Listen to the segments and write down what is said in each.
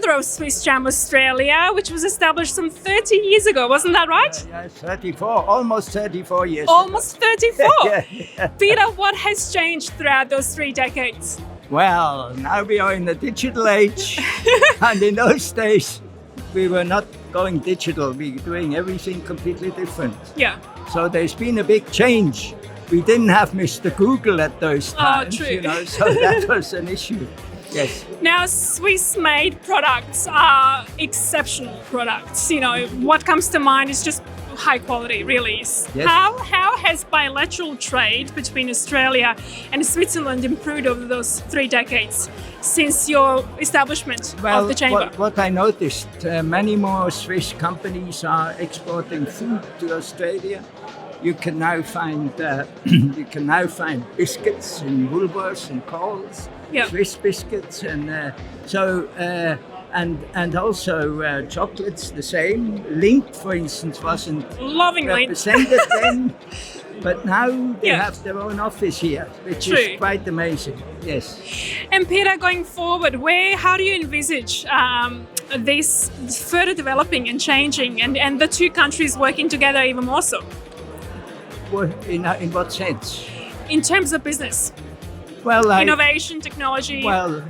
founder of SwissCham Australia, which was established some 30 years ago. Wasn't that right? Yeah, 34, almost 34 years. Almost 34. Yeah. Peter, what has changed throughout those 3 decades? Well, now we are in the digital age, and in those days we were not going digital. We were doing everything completely different. Yeah. So there's been a big change. We didn't have Mr. Google at those times, true. so that was an issue. Yes. Now, Swiss-made products are exceptional products. What comes to mind is just high quality, really. Yes. How has bilateral trade between Australia and Switzerland improved over those 3 decades since your establishment of the chamber? What I noticed, many more Swiss companies are exporting food to Australia. You can now find biscuits in Woolworths and Coles, Yep. Swiss biscuits, and also chocolates the same. Lindt, for instance, wasn't Loving Lindt. represented then, but now they Yeah. have their own office here, which True. is quite amazing. Yes. And Peter, going forward, how do you envisage this further developing and changing, and the two countries working together even more so? Well, in what sense? In terms of business, Well, innovation, technology. Well,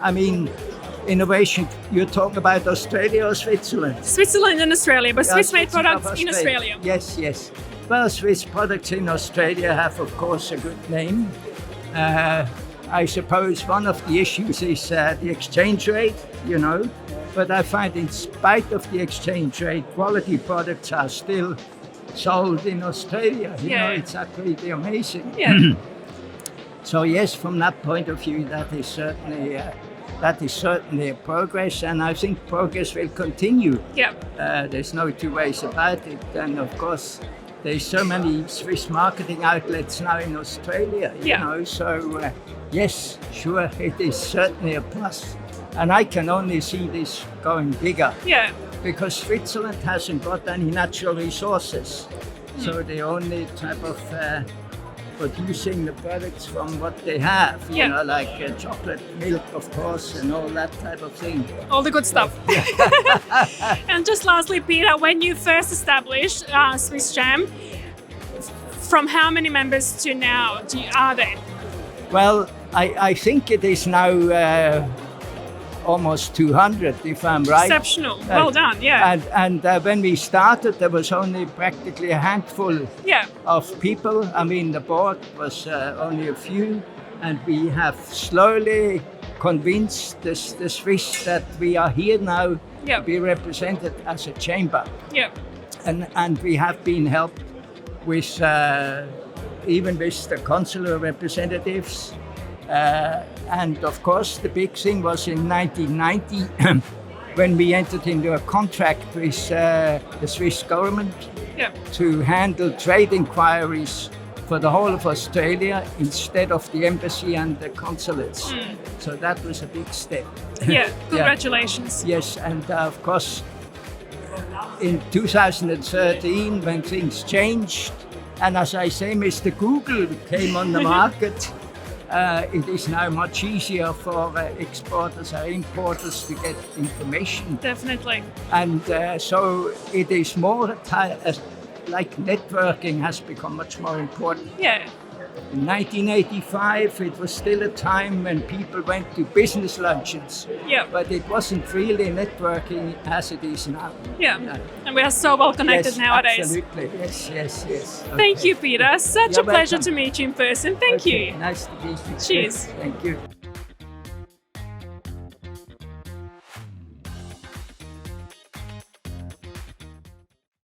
I mean, innovation. You're talking about Australia or Switzerland? Switzerland and Australia, but Yeah, Swiss-made Switzerland, products in Australia. Yes. Well, Swiss products in Australia have, of course, a good name. I suppose one of the issues is the exchange rate, But I find in spite of the exchange rate, quality products are still sold in Australia. It's absolutely amazing. Yeah. So yes, from that point of view, that is certainly a progress, and I think progress will continue. Yeah. There's no two ways about it, and of course, there's so many Swiss marketing outlets now in Australia. So yes, sure, it is certainly a plus, and I can only see this going bigger. Yeah. Because Switzerland hasn't got any natural resources, so the only type of producing the products from what they have, like chocolate, milk, of course, and all that type of thing. All the good stuff. And just lastly, Peter, when you first established SwissCham, from how many members to now are there? Well, I think it is now almost 200, if I'm right. Exceptional. Well done, yeah. And when we started, there was only practically a handful of people. I mean, the board was only a few, and we have slowly convinced the Swiss that we are here now to be represented as a chamber. Yeah. And we have been helped with even with the consular representatives. And of course, the big thing was in 1990 when we entered into a contract with the Swiss government to handle trade inquiries for the whole of Australia instead of the embassy and the consulates. So that was a big step. Yeah, congratulations. Yes, and of course, in 2013, when things changed, and as I say, Mr. Google came on the market, it is now much easier for exporters or importers to get information. Definitely. And so it is more like networking has become much more important. Yeah. In 1985, it was still a time when people went to business luncheons. Yeah. But it wasn't really networking as it is now. Yeah. And we are so well connected nowadays. Absolutely. Yes. Okay. Thank you, Peter. Such You're a pleasure welcome. to meet you in person. Thank you. Nice to meet you. Cheers. Thank you.